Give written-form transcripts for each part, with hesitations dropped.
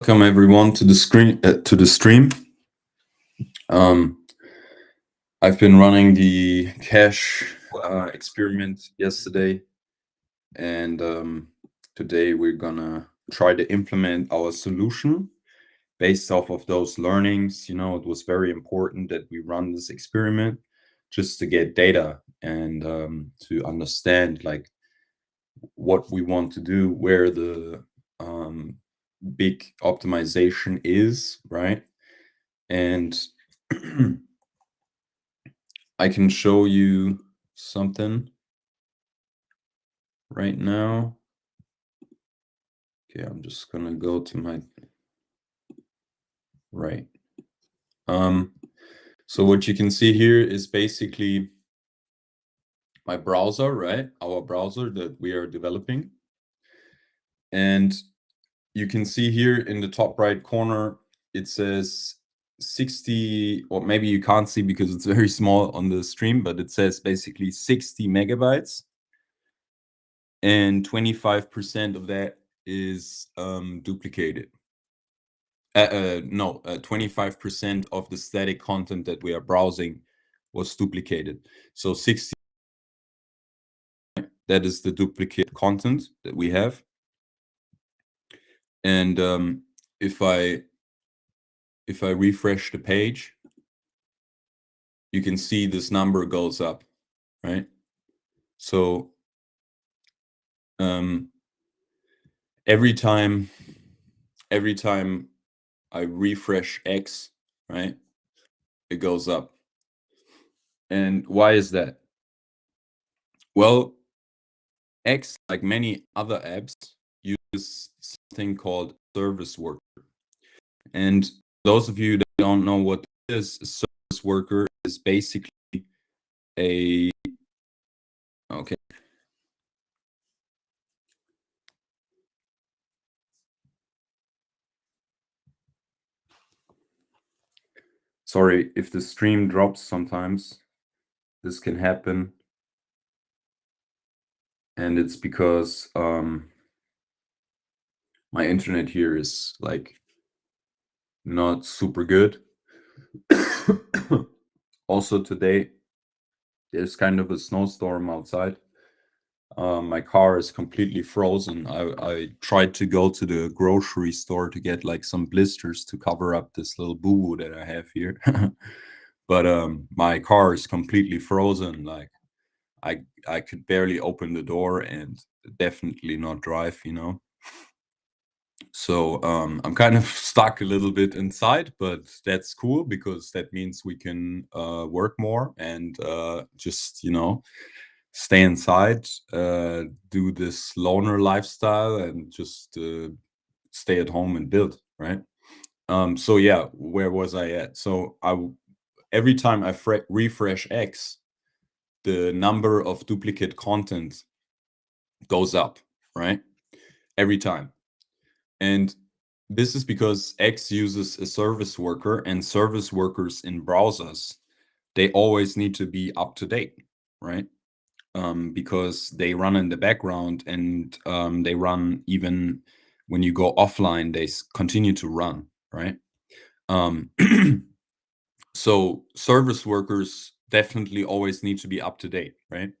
Welcome everyone to the stream. I've been running the cache experiment yesterday, and today we're gonna try to implement our solution based off of those learnings. It was very important that we run this experiment just to get data and to understand like what we want to do, where the big optimization is, right? And I can show you something right now. Okay, I'm just gonna go to my right. So what you can see here is basically my browser, right? Our browser that we are developing. And you can see here in the top right corner, it says 60, or maybe you can't see because it's very small on the stream, but it says basically 60 megabytes. And 25% of that is duplicated. No, 25% of the static content that we are browsing was duplicated. So 60, that is the duplicate content that we have. And if I refresh the page, you can see this number goes up, right? So every time I refresh X, right, it goes up. And why is that? Well, X, like many other apps, uses something called service worker. And those of you that don't know what it is, a service worker is basically okay. Sorry if the stream drops sometimes. This can happen. And it's because my internet here is like not super good. Also today, there's kind of a snowstorm outside. My car is completely frozen. I tried to go to the grocery store to get like some blisters to cover up this little boo-boo that I have here. But my car is completely frozen. Like I could barely open the door and definitely not drive, So I'm kind of stuck a little bit inside, but that's cool because that means we can work more and just, stay inside, do this loner lifestyle, and just stay at home and build, right? So yeah, where was I at? So every time I refresh X, the number of duplicate content goes up, right? Every time. And this is because X uses a service worker, and service workers in browsers, they always need to be up to date, right? Because they run in the background, and they run even when you go offline, they continue to run, right? So service workers definitely always need to be up to date, right?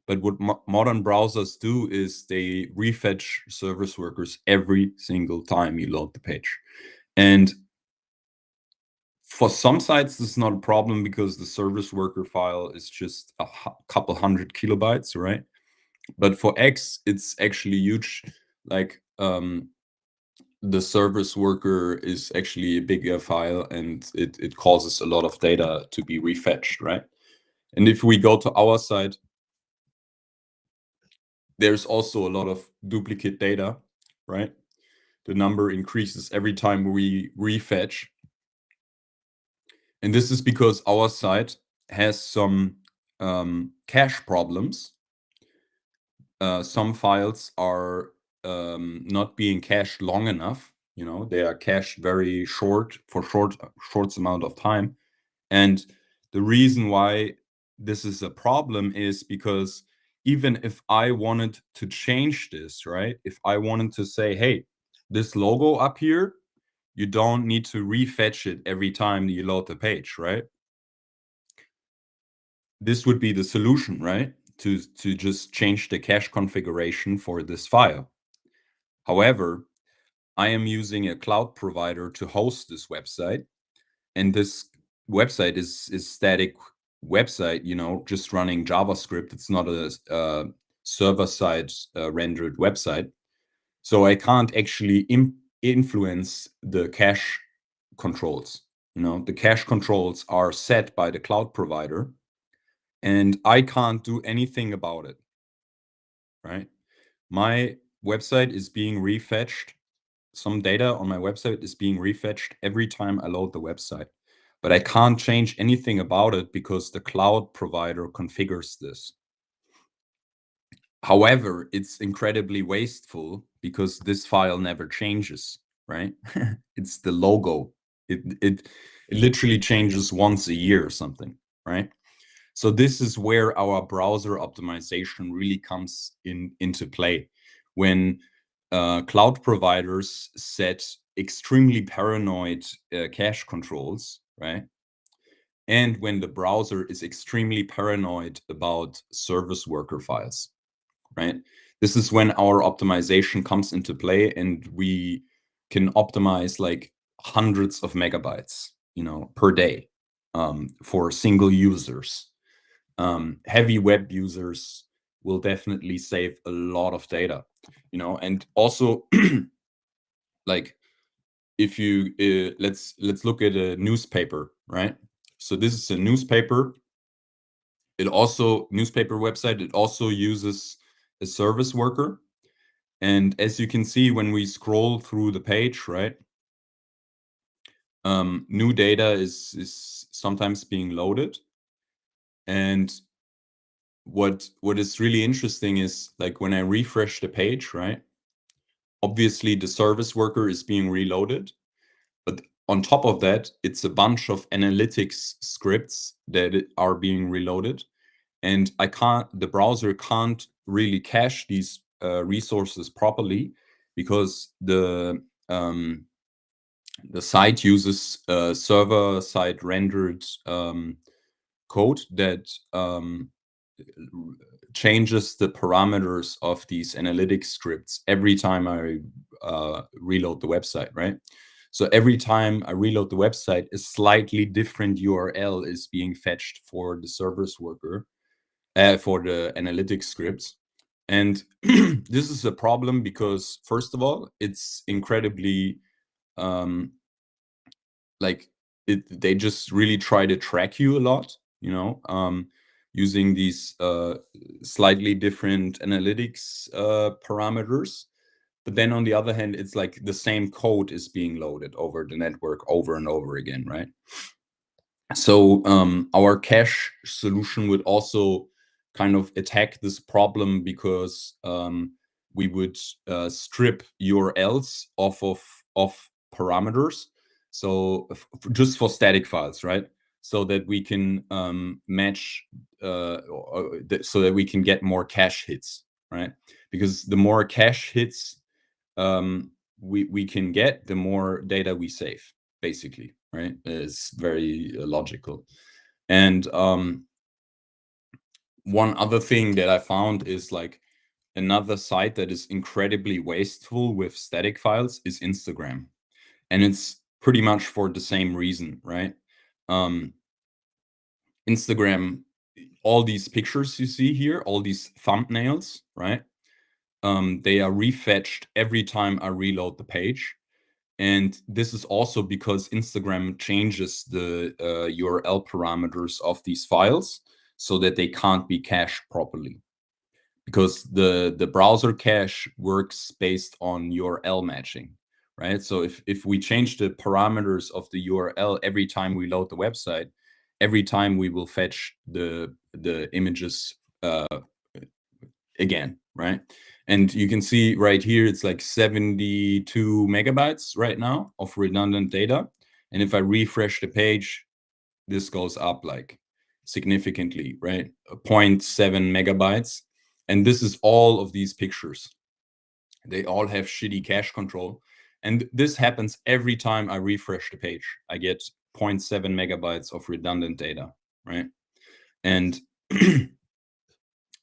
But what modern browsers do is they refetch service workers every single time you load the page. And for some sites, this is not a problem because the service worker file is just a couple hundred kilobytes, right? But for X, it's actually huge. Like the service worker is actually a bigger file, and it causes a lot of data to be refetched, right? And if we go to our side, there's also a lot of duplicate data, right? The number increases every time we refetch. And this is because our site has some cache problems. Some files are not being cached long enough. They are cached very short amount of time. And the reason why this is a problem is because even if I wanted to change this, right? If I wanted to say, hey, this logo up here, you don't need to refetch it every time you load the page, right? This would be the solution, right? To just change the cache configuration for this file. However, I am using a cloud provider to host this website, and this website is static website, just running JavaScript. It's not a server-side rendered website. So I can't actually influence the cache controls. The cache controls are set by the cloud provider, and I can't do anything about it, right? My website is being refetched. Some data on my website is being refetched every time I load the website, but I can't change anything about it because the cloud provider configures this. However, it's incredibly wasteful because this file never changes, right? It's the logo. It literally changes once a year or something, right? So this is where our browser optimization really comes into play. When cloud providers set extremely paranoid cache controls, right? And when the browser is extremely paranoid about service worker files, right? This is when our optimization comes into play, and we can optimize like hundreds of megabytes, per day, for single users. Heavy web users will definitely save a lot of data, and also like if you let's look at a newspaper, right? So this is a newspaper. Newspaper website. It also uses a service worker. And as you can see, when we scroll through the page, right, new data is sometimes being loaded. And what is really interesting is, like, when I refresh the page, right, obviously the service worker is being reloaded, but on top of that, it's a bunch of analytics scripts that are being reloaded. And the browser can't really cache these resources properly because the site uses server-side rendered code that changes the parameters of these analytics scripts every time I reload the website, right? So every time I reload the website, a slightly different URL is being fetched for the service worker, for the analytics scripts. And this is a problem because, first of all, it's incredibly like they just really try to track you a lot, using these slightly different analytics parameters. But then on the other hand, it's like the same code is being loaded over the network over and over again, right? So our cache solution would also kind of attack this problem because we would strip URLs off of parameters. So just for static files, right? So that we can match, so that we can get more cache hits, right? Because the more cache hits we can get, the more data we save, basically, right? It's very logical. And one other thing that I found is, like, another site that is incredibly wasteful with static files is Instagram. And it's pretty much for the same reason, right? Instagram, all these pictures you see here, all these thumbnails, right? They are refetched every time I reload the page. And this is also because Instagram changes the URL parameters of these files so that they can't be cached properly. Because the browser cache works based on URL matching, right? So if we change the parameters of the URL every time we load the website, every time we will fetch the images again, right? And you can see right here, it's like 72 megabytes right now of redundant data. And if I refresh the page, this goes up like significantly, right? 0.7 megabytes. And this is all of these pictures. They all have shitty cache control. And this happens every time I refresh the page. I get 0.7 megabytes of redundant data, right? And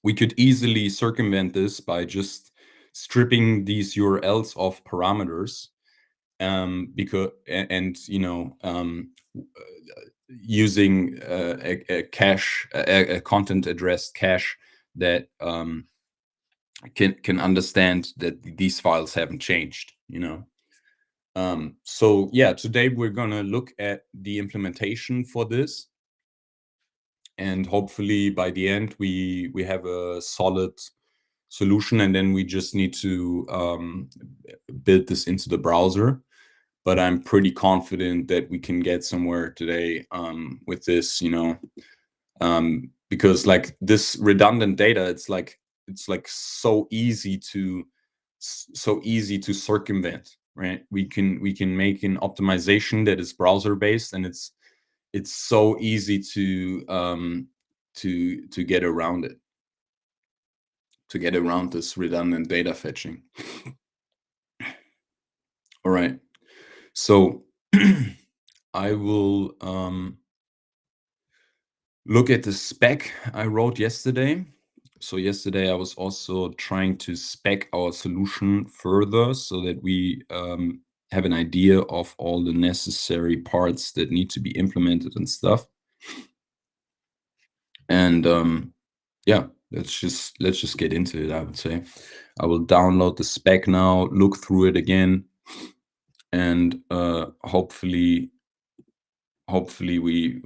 we could easily circumvent this by just stripping these URLs of parameters, because and using a cache, a content addressed cache that can understand that these files haven't changed. So yeah, today we're gonna look at the implementation for this, and hopefully by the end we have a solid solution, and then we just need to build this into the browser. But I'm pretty confident that we can get somewhere today with this, because like this redundant data, it's like so easy to circumvent, right? We can make an optimization that is browser based, and it's so easy to get around it, to get around this redundant data fetching. All right, so I will look at the spec I wrote yesterday. So yesterday I was also trying to spec our solution further so that we have an idea of all the necessary parts that need to be implemented and stuff. And yeah, let's just get into it. I would say I will download the spec now, look through it again, and hopefully we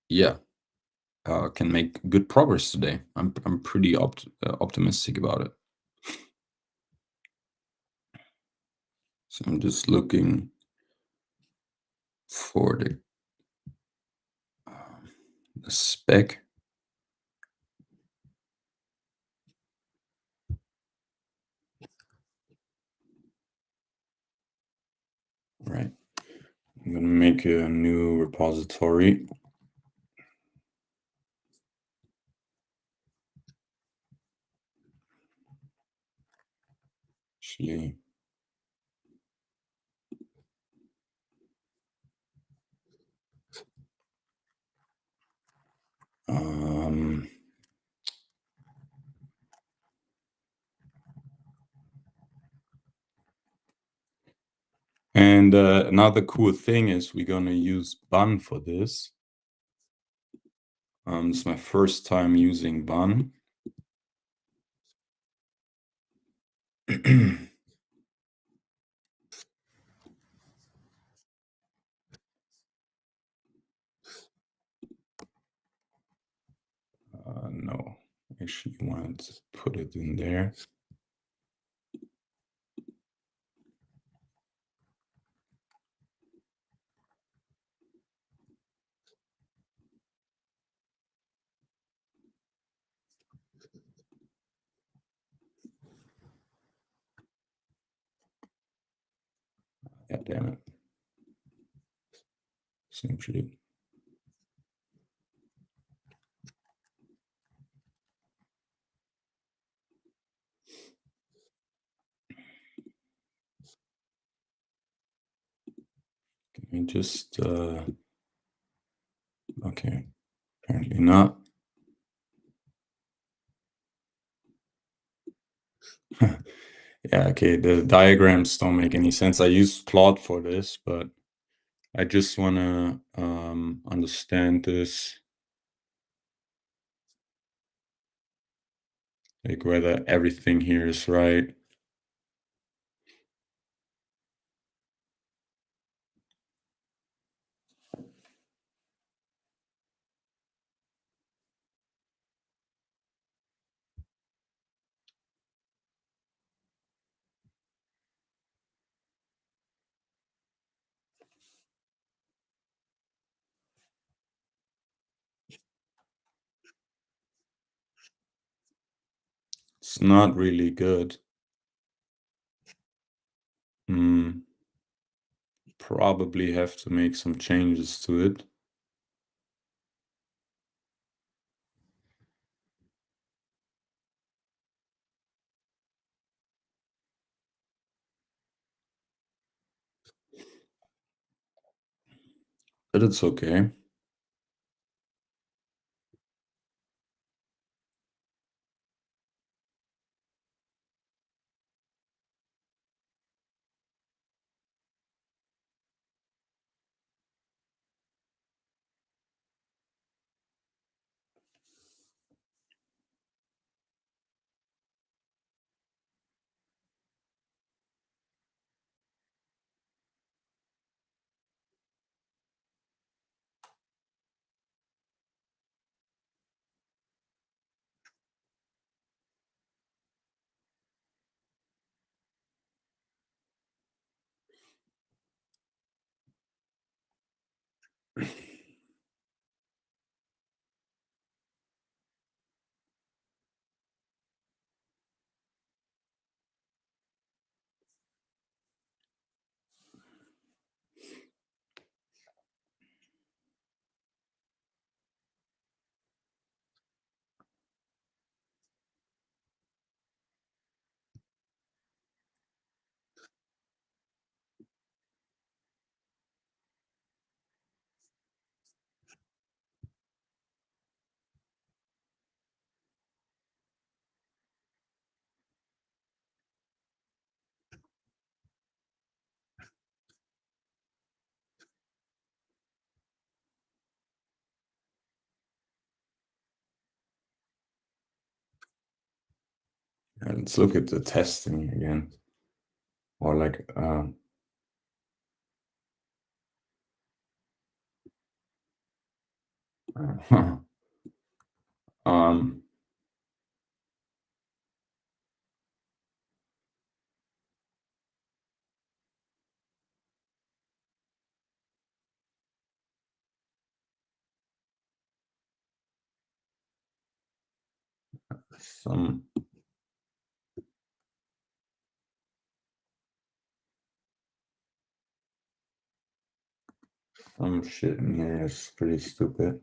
yeah, can make good progress today. I'm pretty optimistic about it. So I'm just looking for the spec. Right. I'm gonna make a new repository. Actually, and another cool thing is we're gonna use Bun for this. This is my first time using Bun. No, actually wanted to put it in there. Yeah, damn it. Simply. Can we just okay, apparently not. Yeah, okay, the diagrams don't make any sense. I use Plot for this, but I just want to understand this, like whether everything here is right. It's not really good. Probably have to make some changes to it. but it's okay. Let's look at the testing again. Or like um some shit in here is pretty stupid.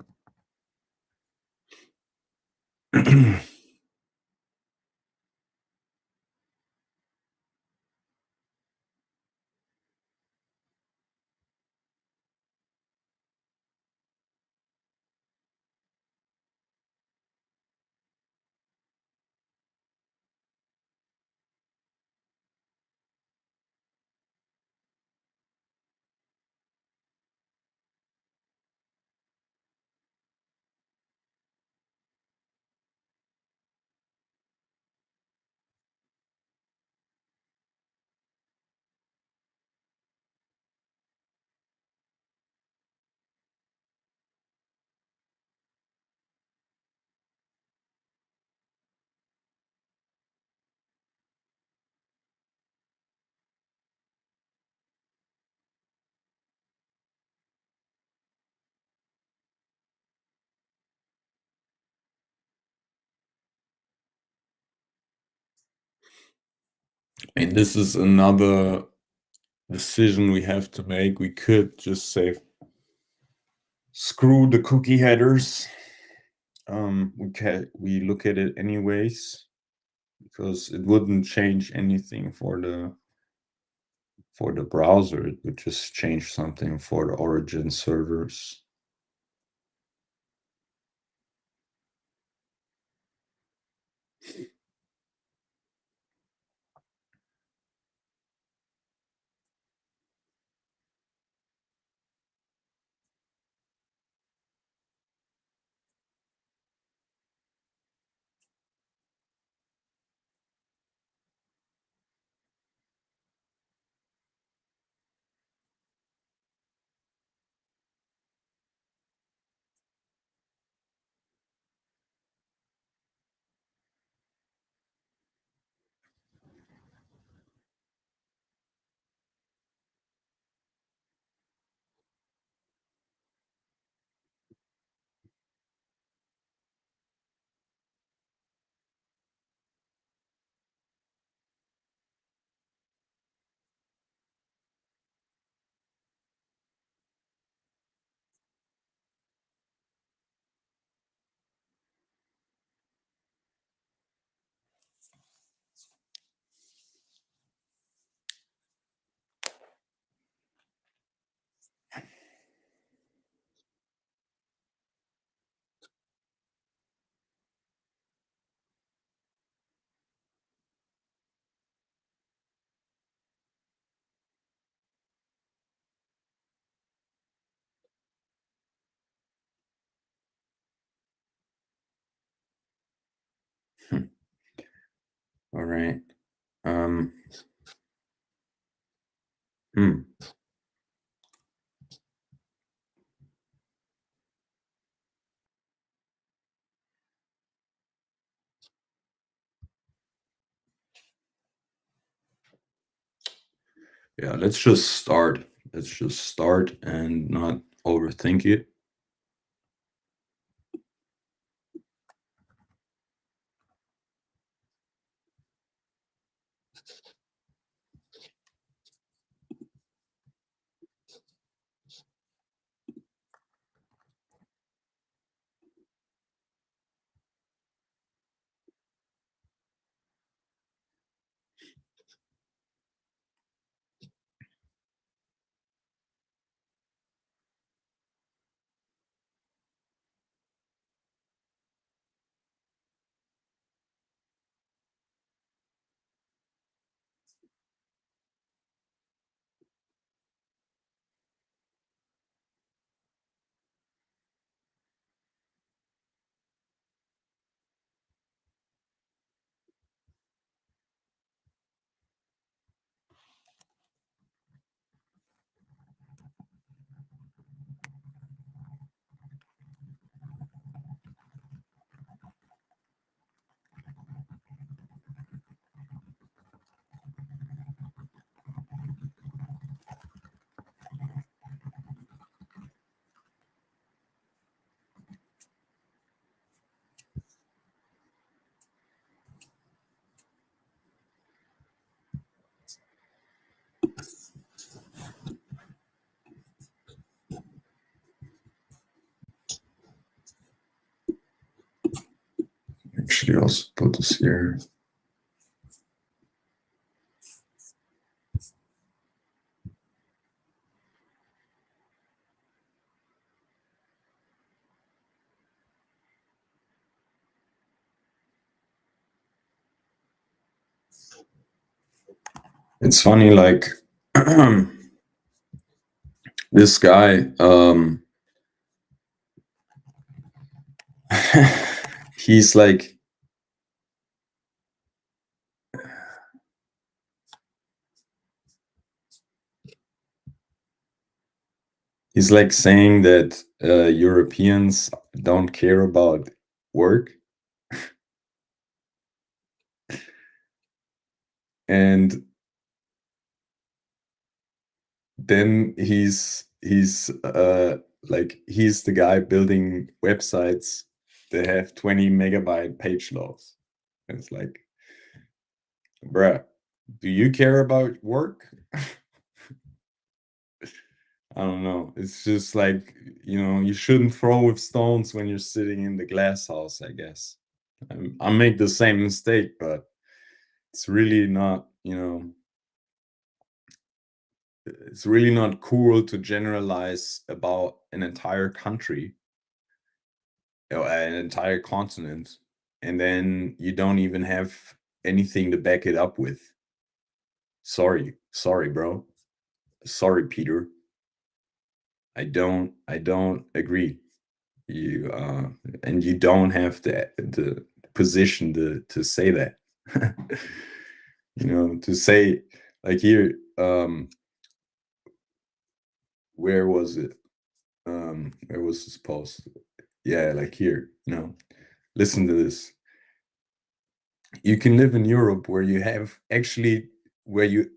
And this is another decision we have to make. We could just say screw the cookie headers. We look at it anyways because it wouldn't change anything for the browser. It would just change something for the origin servers. All right. Um, hmm. Yeah, let's just start. Let's just start and not overthink it. Actually, also put this here. It's funny, like this guy, he's like, he's like saying that Europeans don't care about work, and then he's like he's the guy building websites that have 20 megabyte page loads. And it's like, bruh, do you care about work? I don't know. It's just like, you shouldn't throw with stones when you're sitting in the glass house, I guess. I make the same mistake, but it's really not, it's really not cool to generalize about an entire country, an entire continent, and then you don't even have anything to back it up with. Sorry, bro. Sorry, Peter. I don't agree. You and you don't have the position to say that. To say, like, here, where was it? Where was this post? Yeah, like here, listen to this. You can live in Europe where you have actually where you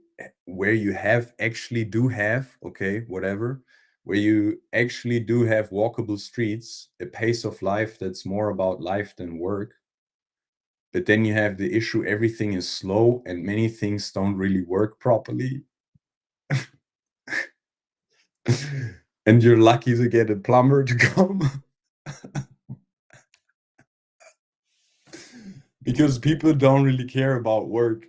where you have actually do have, okay, whatever, where you actually do have walkable streets, a pace of life that's more about life than work. But then you have the issue, everything is slow and many things don't really work properly. And you're lucky to get a plumber to come. Because people don't really care about work.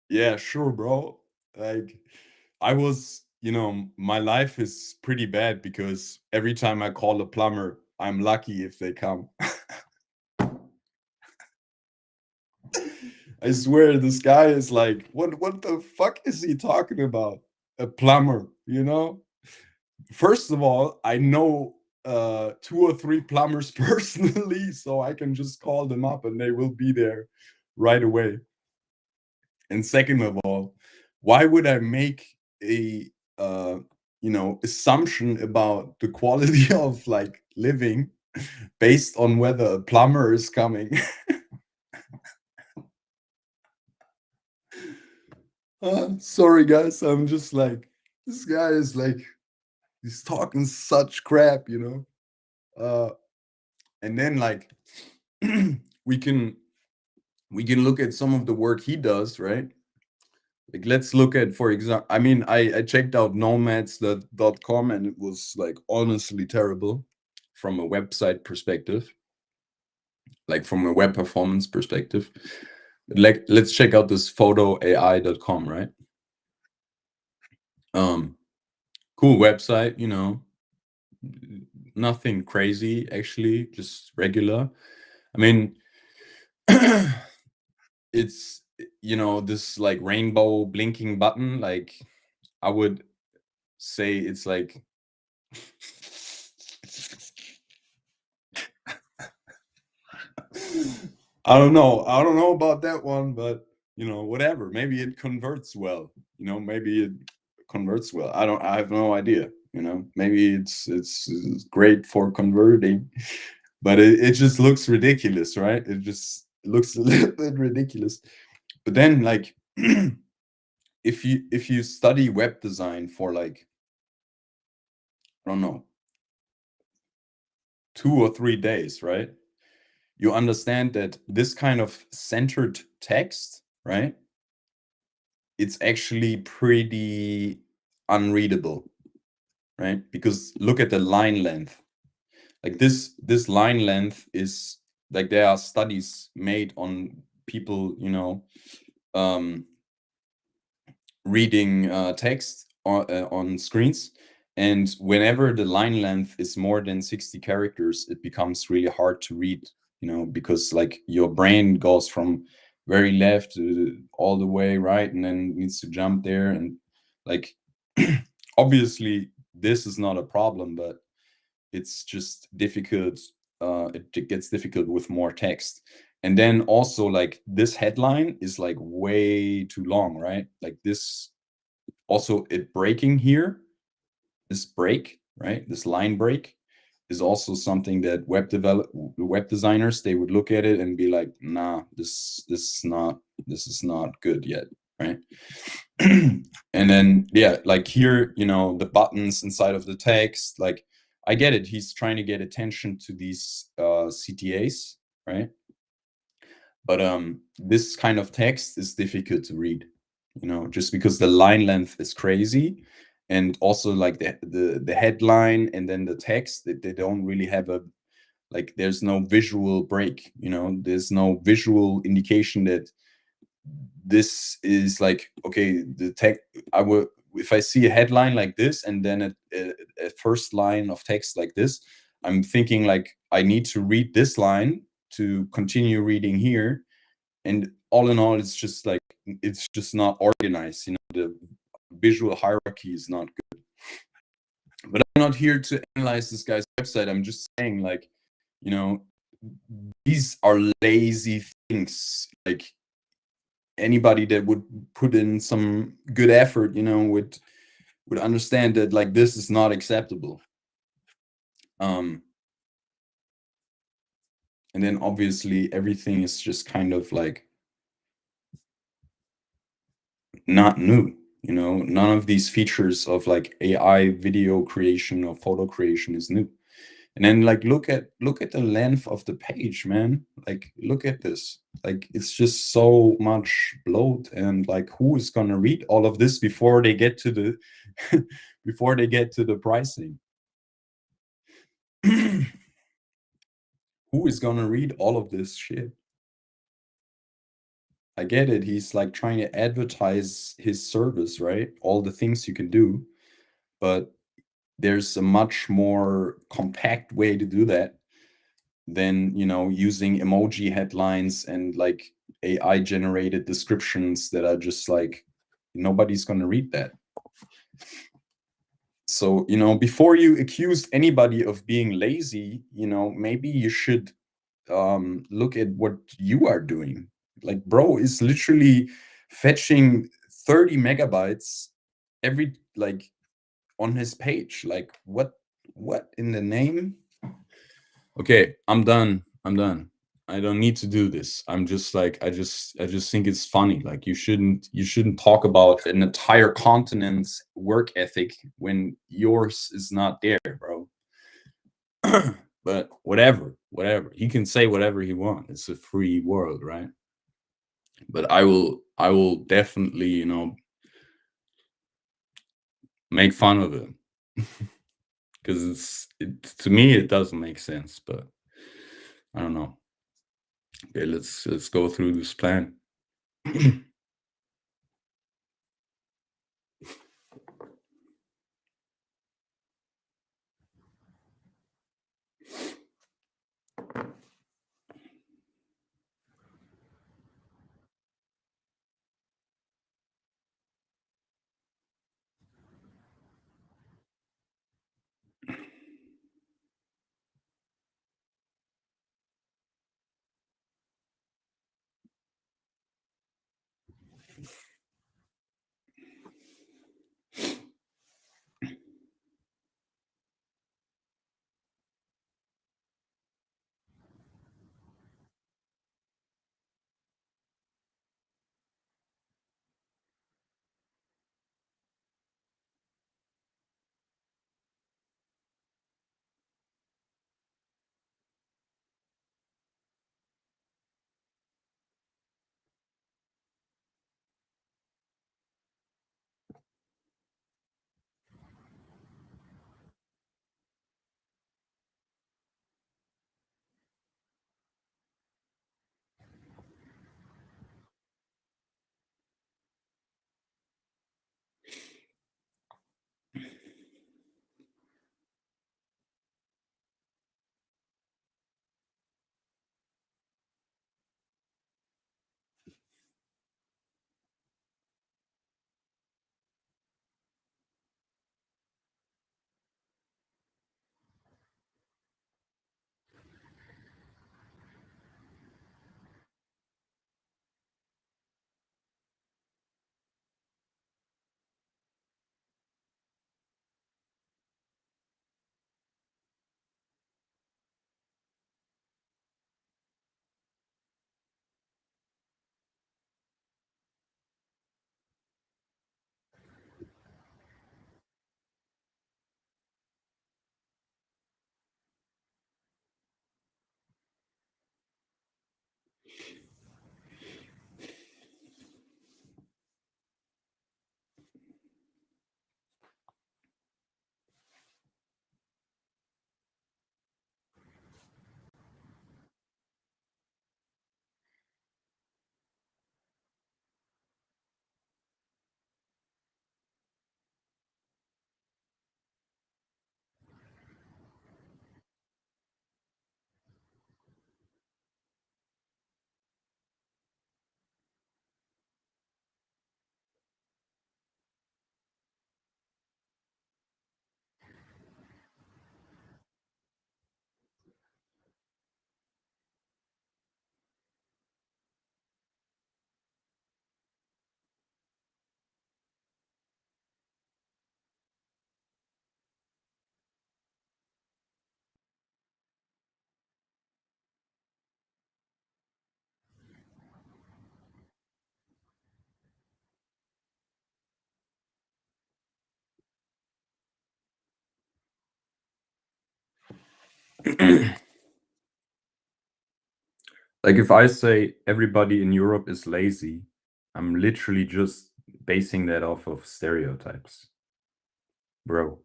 Yeah, sure, bro. Like, my life is pretty bad because every time I call a plumber, I'm lucky if they come. I swear this guy is like, what the fuck is he talking about? A plumber, you know? First of all, I know two or three plumbers personally, so I can just call them up and they will be there right away. And second of all, why would I make a assumption about the quality of like living based on whether a plumber is coming? Sorry guys, I'm just like, this guy is like, he's talking such crap, you know. And then like we can look at some of the work he does, right? Like let's look at, for example, I mean, I checked out nomads.com and it was like honestly terrible from a website perspective, like from a web performance perspective. Like let's check out this photoai.com, right? Cool website, you know, nothing crazy actually, just regular. I mean, it's, you know, this like rainbow blinking button, like I would say it's like I don't know. I don't know about that one, but you know, whatever. Maybe it converts well. You know, maybe it converts well. I have no idea. You know, maybe it's great for converting, but it just looks ridiculous, right? It just looks a little bit ridiculous. But then like if you study web design for like, I don't know, 2 or 3 days, right? You understand that this kind of centered text, right? It's actually pretty unreadable, right? Because look at the line length. Like this line length is like, there are studies made on people, you know, um, reading text on screens. And whenever the line length is more than 60 characters, it becomes really hard to read, you know, because like your brain goes from very left all the way right and then needs to jump there. And like, obviously, this is not a problem, but it's just difficult. It gets difficult with more text. And then also like this headline is like way too long, right? Like this, also it breaking here, this break, right? This line break is also something that web designers, they would look at it and be like, nah, this is not good yet, right? And then yeah, like here, you know, the buttons inside of the text, like I get it, he's trying to get attention to these CTAs, right? But this kind of text is difficult to read, you know, just because the line length is crazy. And also like the headline and then the text, they don't really have a, like there's no visual break, you know, there's no visual indication that this is like, okay, the tech, I would, if I see a headline like this and then a first line of text like this, I'm thinking like I need to read this line to continue reading here. And all in all, it's just like, it's just not organized, you know, the visual hierarchy is not good. But I'm not here to analyze this guy's website. I'm just saying, like, you know, these are lazy things. Like anybody that would put in some good effort, you know, would understand that like this is not acceptable. And then obviously everything is just kind of like not new, you know, none of these features of like AI video creation or photo creation is new. And then like look at the length of the page, man. Like look at this. Like it's just so much bloat, and like who is gonna read all of this before they get to the before they get to the pricing? Who is gonna read all of this shit? I get it. He's like trying to advertise his service, right? All the things you can do, but there's a much more compact way to do that than, you know, using emoji headlines and like AI generated descriptions that are just like, nobody's going to read that. So, before you accuse anybody of being lazy, maybe you should look at what you are doing. Like, bro is literally fetching 30 megabytes every, like, on his page. Like, what in the name? Okay, I'm done. I'm done. I don't need to do this. I'm just like, I just think it's funny. Like, you shouldn't talk about an entire continent's work ethic when yours is not there, bro. But whatever. He can say whatever he wants. It's a free world, right? But I will definitely, make fun of him because to me it doesn't make sense, but I don't know. Okay, let's go through this plan. Like, if I say everybody in Europe is lazy, I'm literally just basing that off of stereotypes, bro.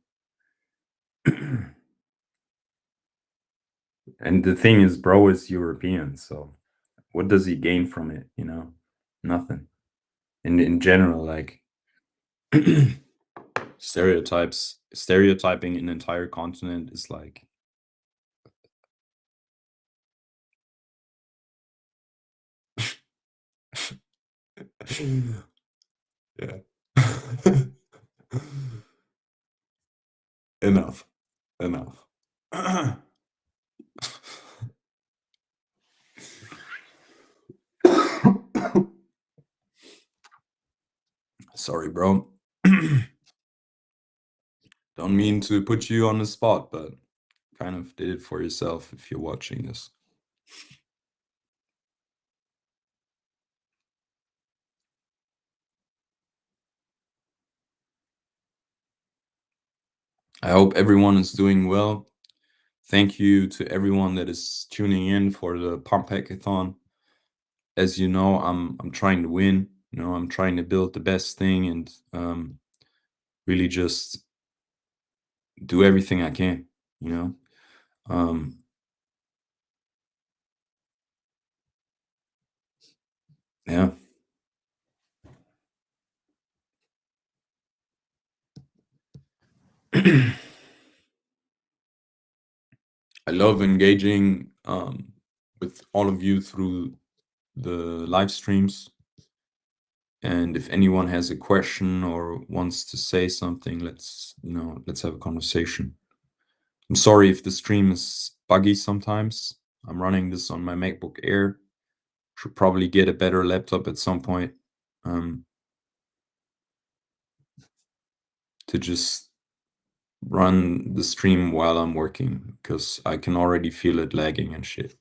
And the thing is, bro is European, so what does he gain from it, Nothing. In general, like, stereotyping an entire continent is like, yeah. Enough. Enough. Sorry, bro. Don't mean to put you on the spot, but kind of did it for yourself if you're watching this. I hope everyone is doing well. Thank you to everyone that is tuning in for the Pump Hackathon. As you know, I'm trying to win. You know, I'm trying to build the best thing and really just do everything I can. You know, um, yeah. I love engaging with all of you through the live streams. And if anyone has a question or wants to say something, let's have a conversation. I'm sorry if the stream is buggy sometimes. I'm running this on my MacBook Air. Should probably get a better laptop at some point um, to just run the stream while I'm working because I can already feel it lagging and shit.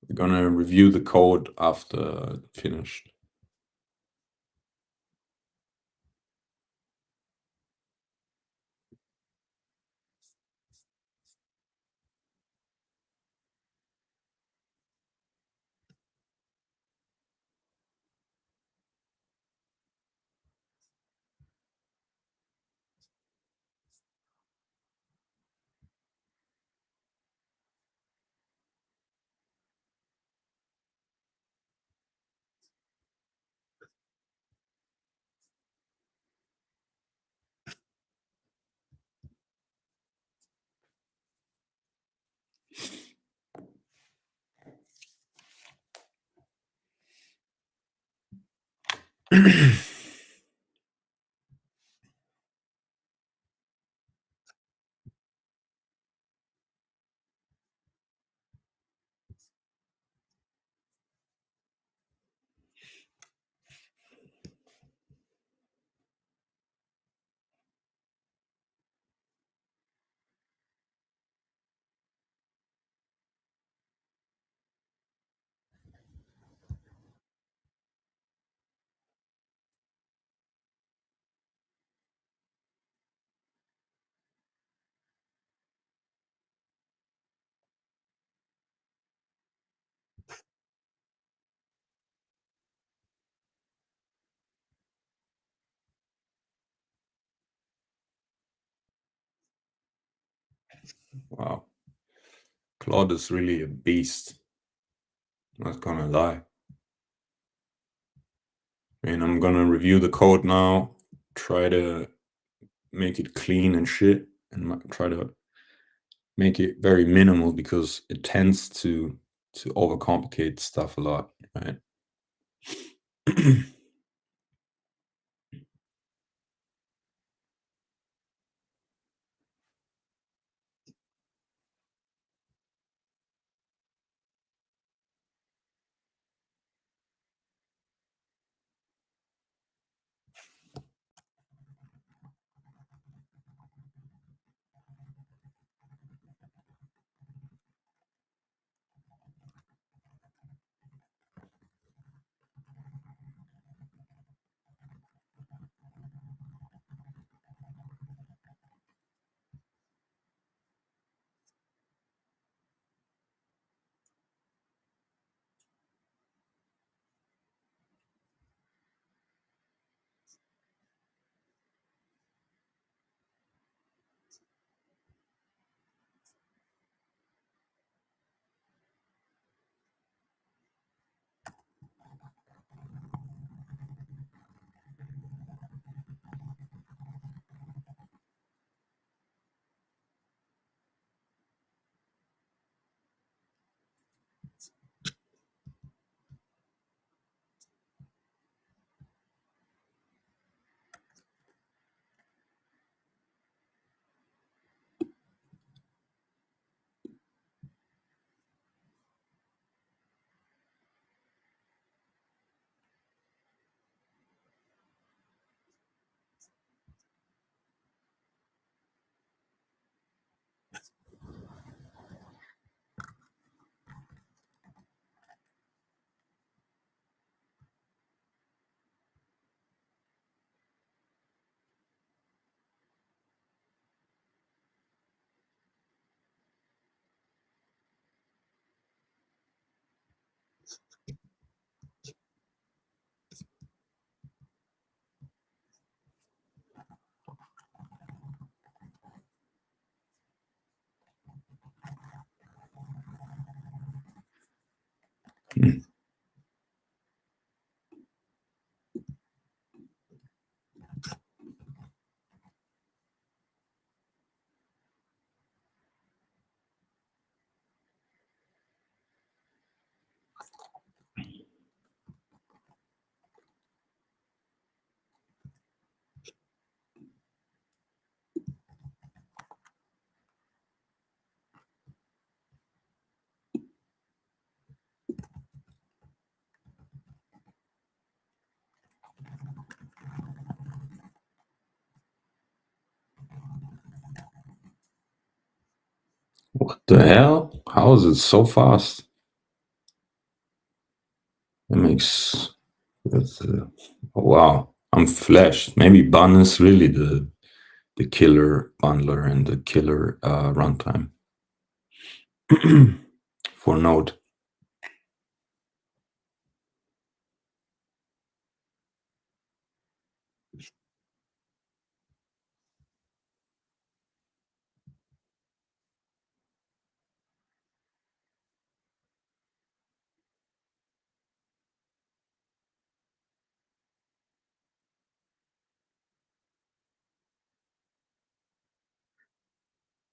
We're gonna review the code after finished. Wow. Claude is really a beast. Not gonna lie. And I'm gonna review the code now, try to make it clean and shit, and try to make it very minimal because it tends to overcomplicate stuff a lot, right? What the hell? How is it so fast? That makes that's oh, wow. I'm flashed. Maybe Bun is really the killer bundler and the killer runtime for Node.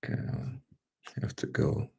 Okay, I have to go.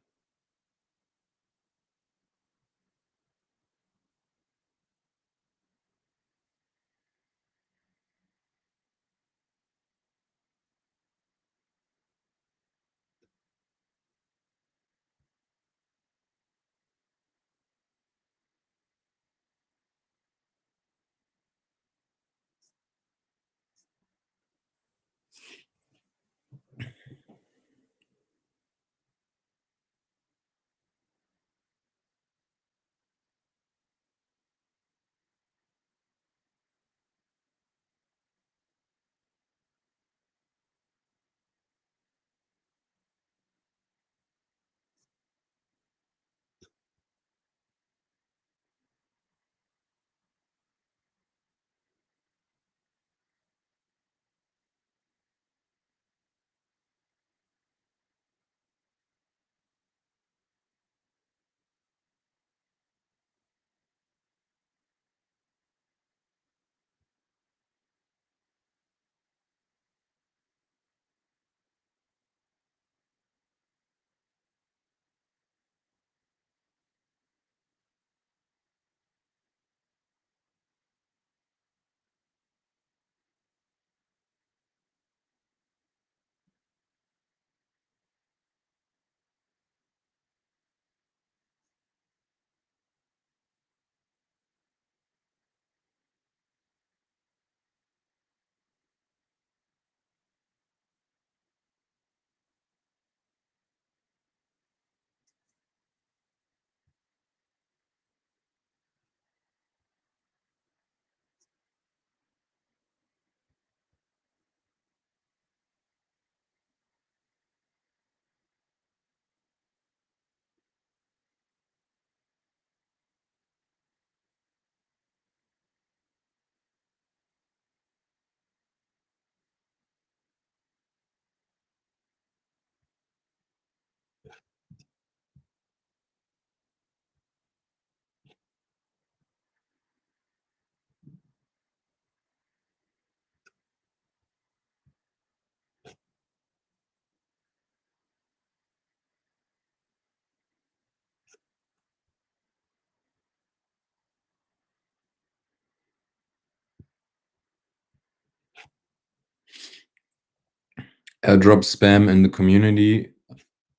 Airdrop spam in the community.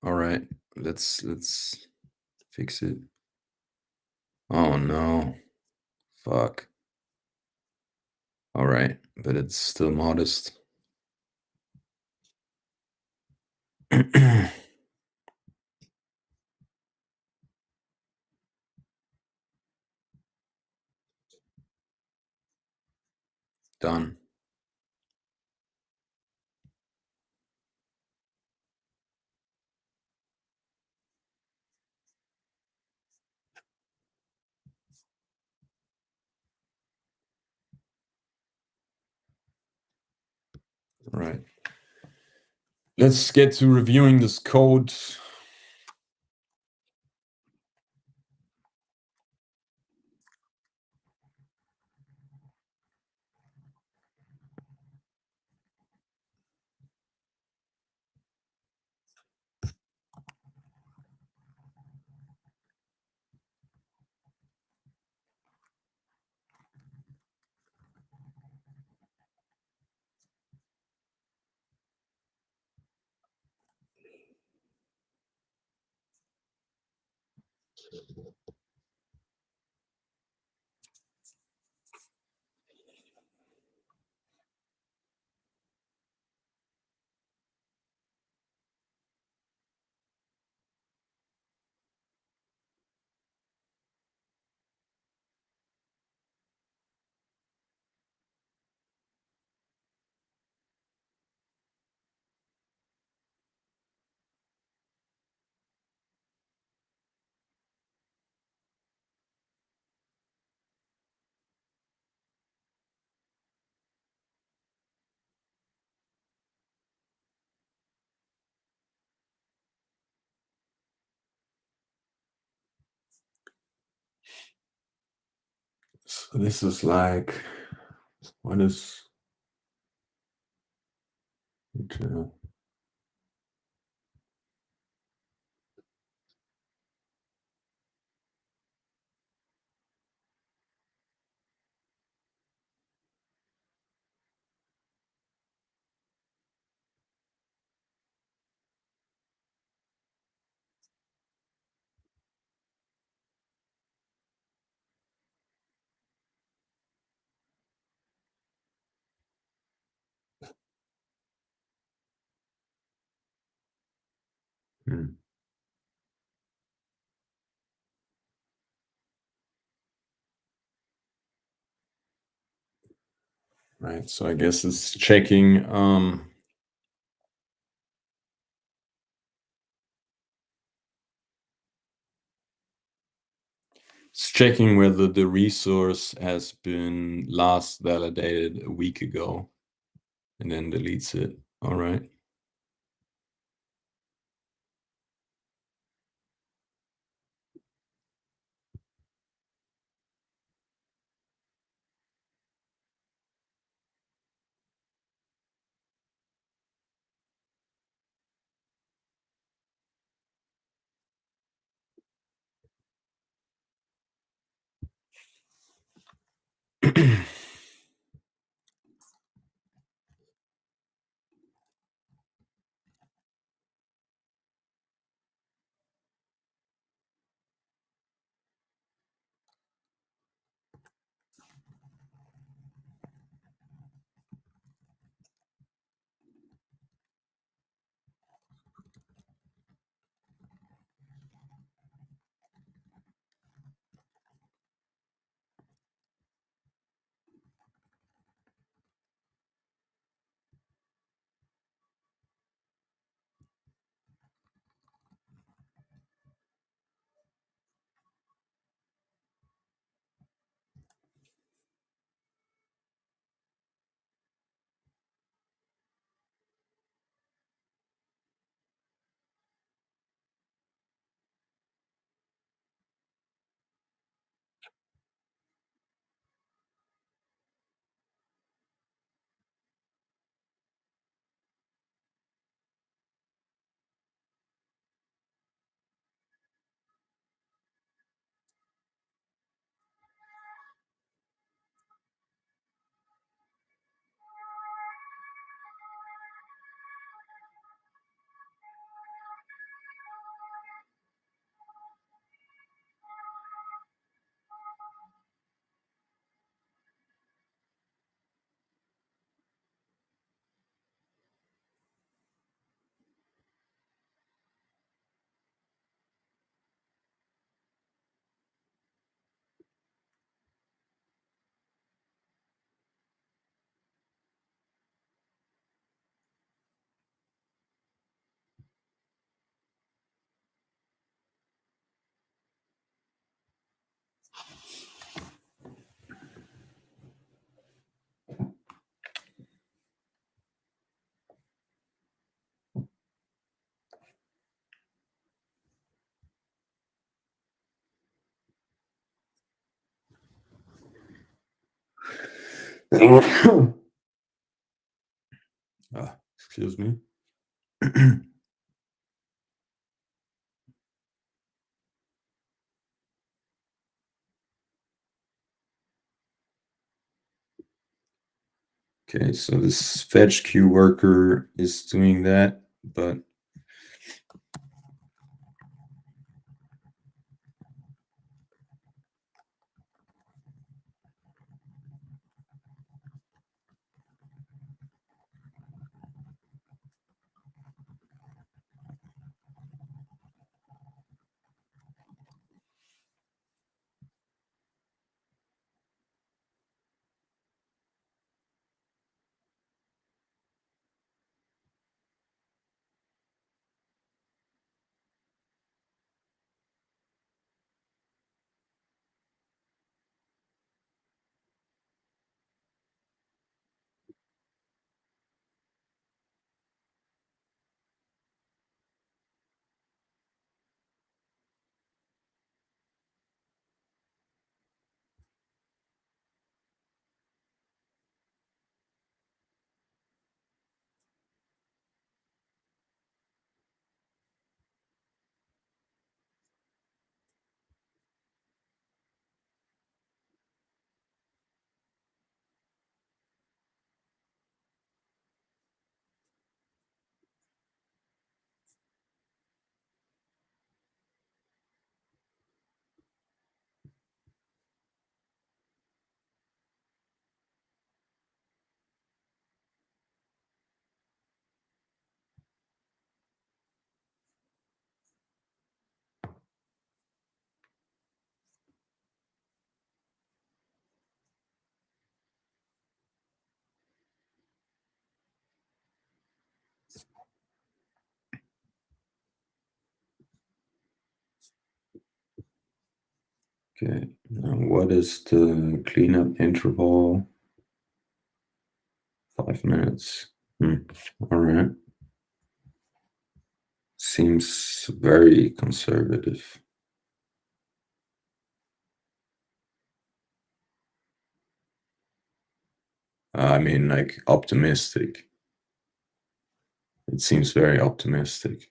All right, let's fix it. Oh no, fuck. All right, but it's still modest. Done. All right. Let's get to reviewing this code. So this is like, what is it, hmm, right? So I guess it's checking. It's checking whether the resource has been last validated a week ago, and then deletes it. All right. Excuse me. Okay, so this fetch queue worker is doing that, but Okay. Now what is the cleanup interval? 5 minutes. All right. Seems very conservative. I mean, like optimistic. It seems very optimistic.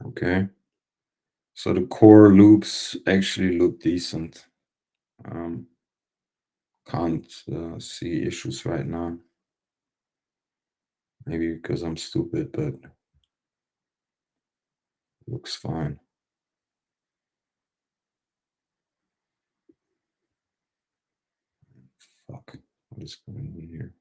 Okay. So the core loops actually look decent. Um, can't see issues right now. Maybe because I'm stupid, but looks fine. Fuck. What is going on here?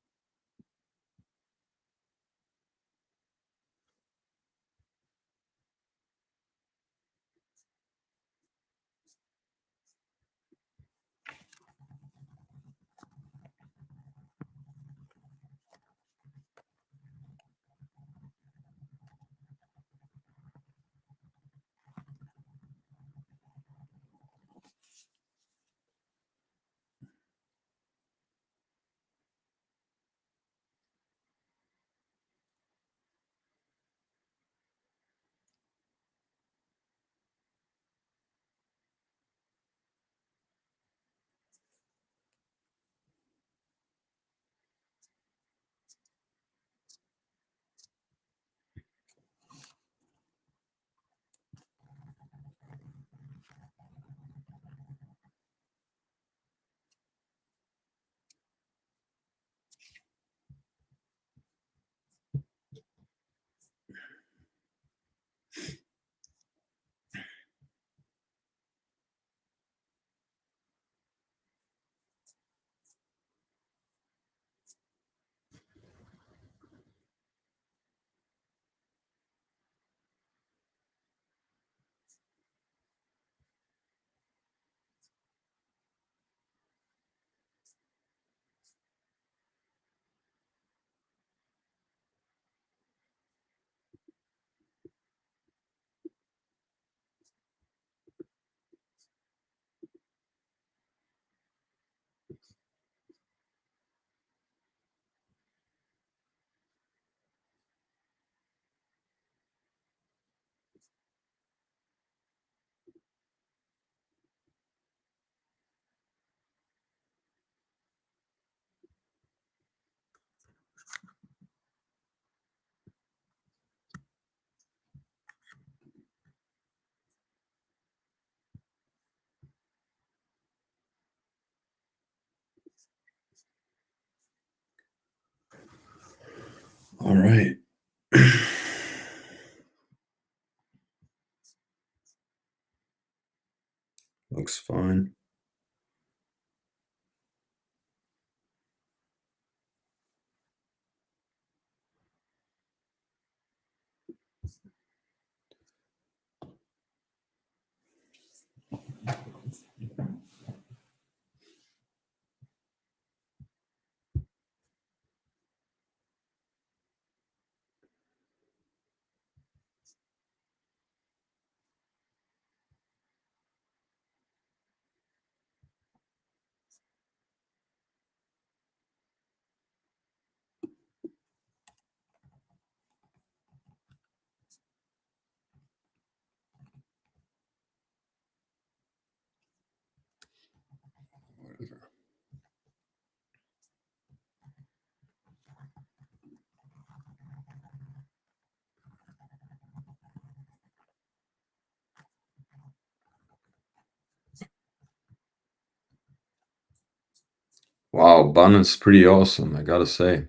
All right. Looks fine. Wow, bun is pretty awesome, I gotta say.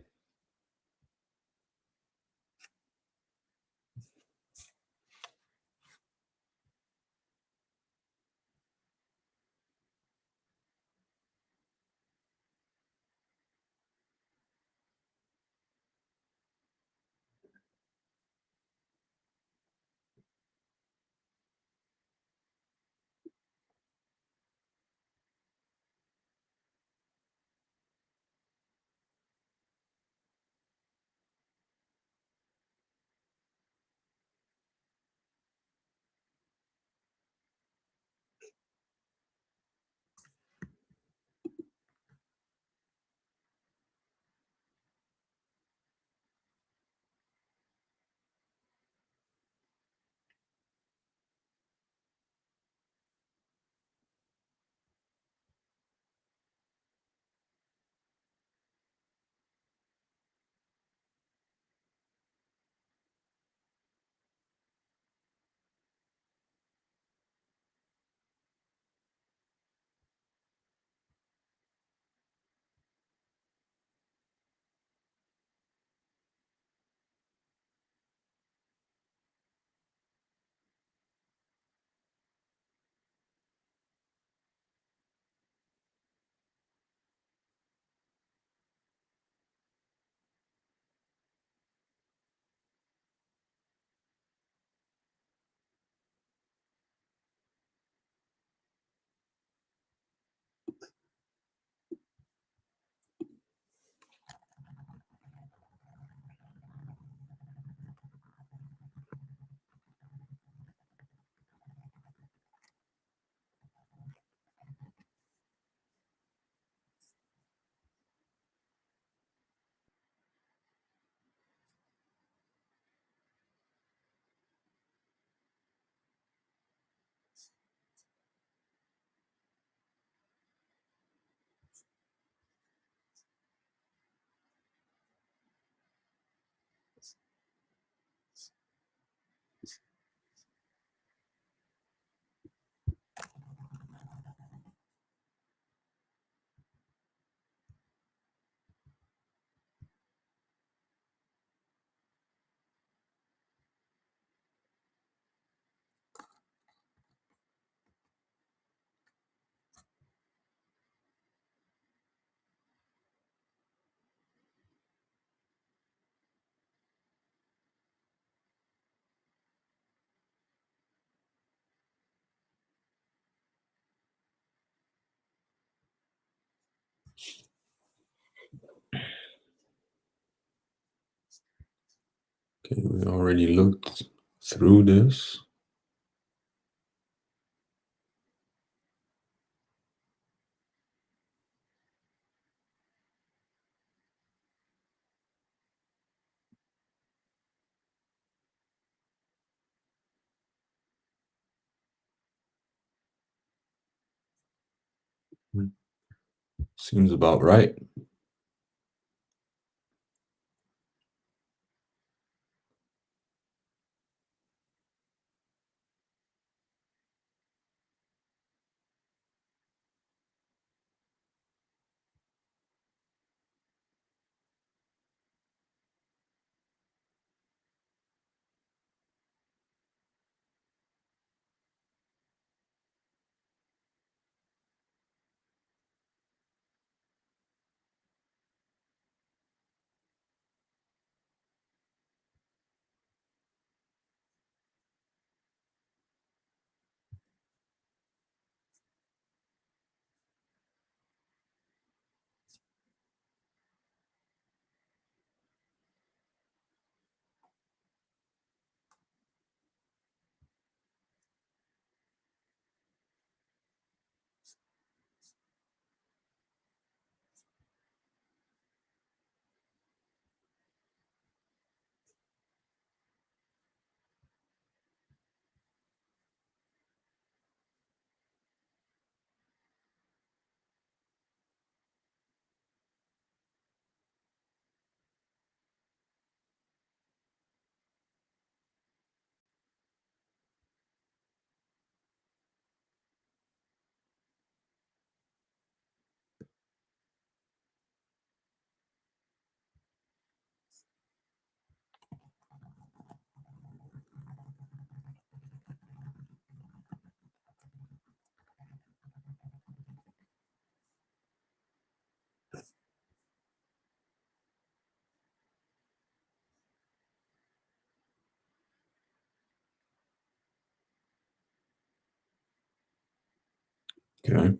Okay, we already looked through this. Seems about right. Okay.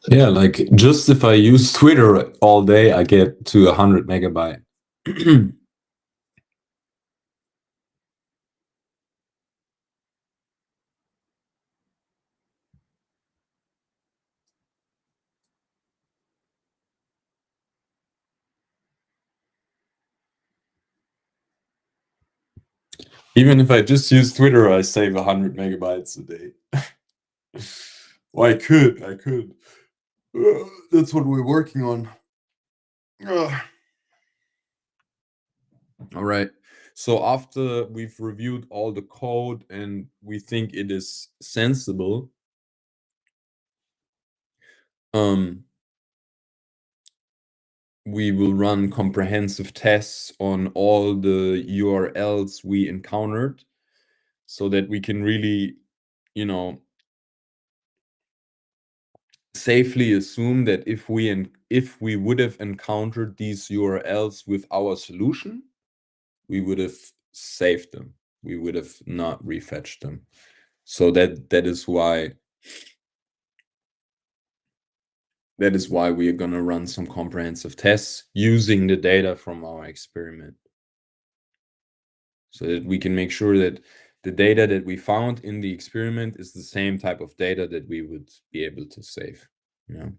Yeah, like just if I use Twitter all day, I get to 100 megabyte. Even if I just use Twitter, I save 100 megabytes a day. Well, I could. That's what we're working on. Ugh. All right. So after we've reviewed all the code and we think it is sensible, um, we will run comprehensive tests on all the URLs we encountered so that we can really, you know, safely assume that if we would have encountered these URLs with our solution, we would have saved them. We would have not refetched them. So that is why we are going to run some comprehensive tests using the data from our experiment, so that we can make sure that the data that we found in the experiment is the same type of data that we would be able to save. You know?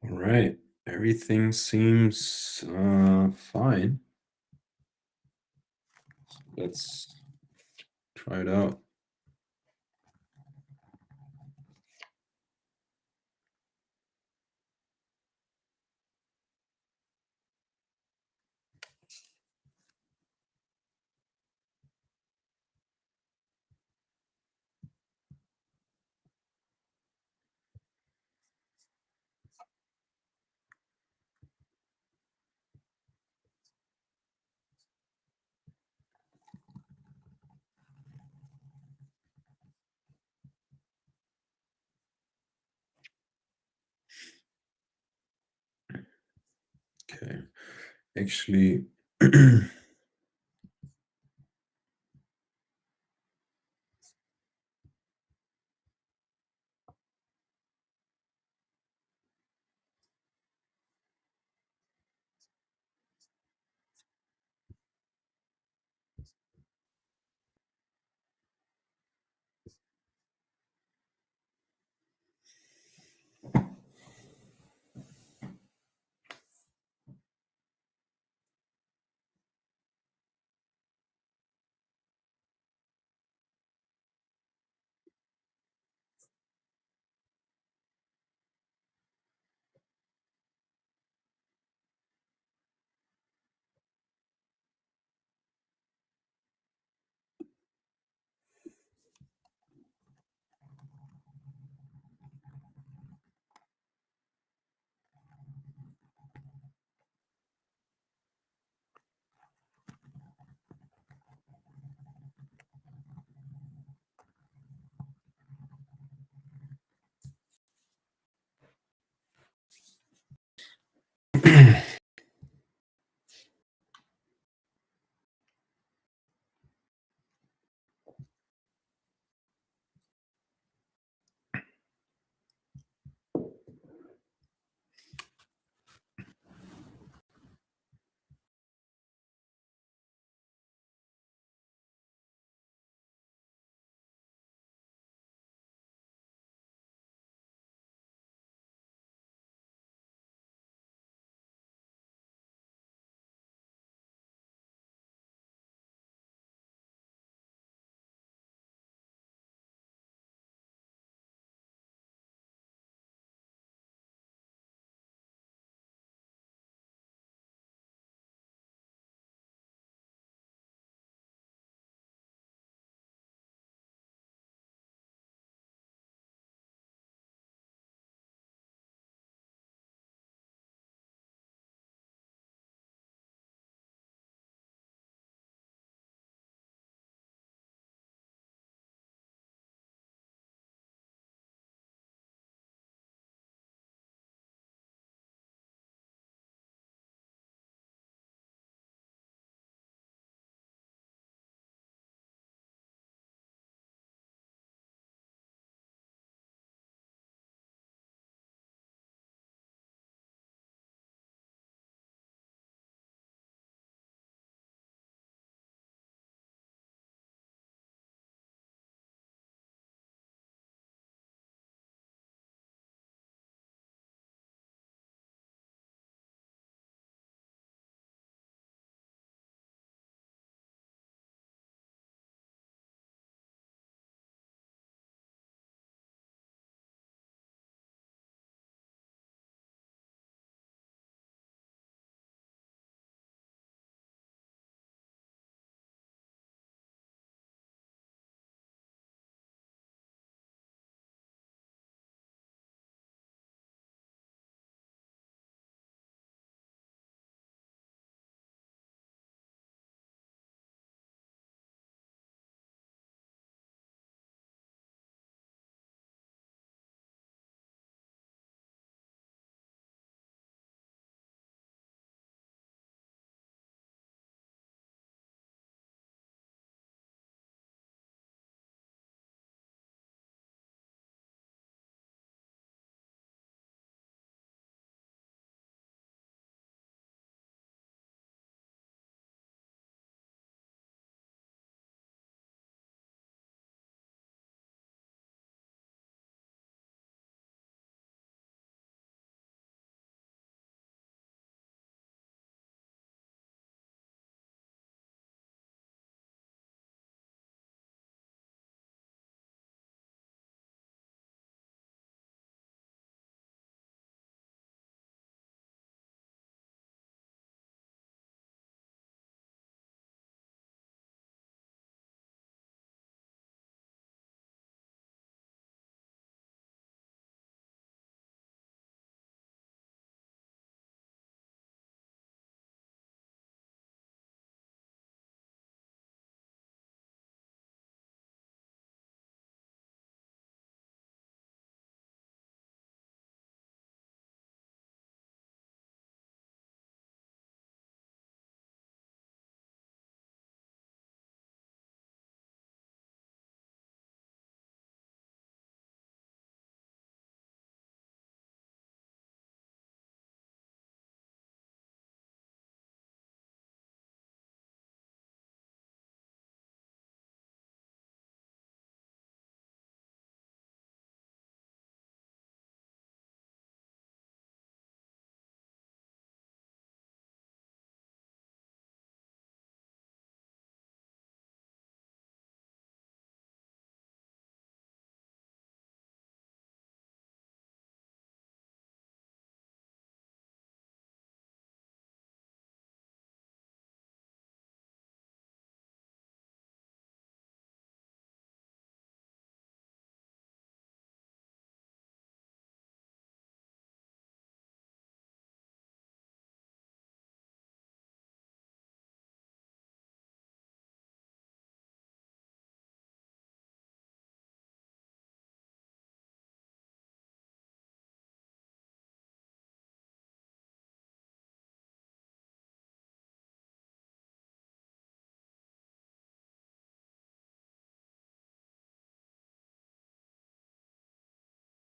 All right. Everything seems fine. Let's try it out. Okay. Actually,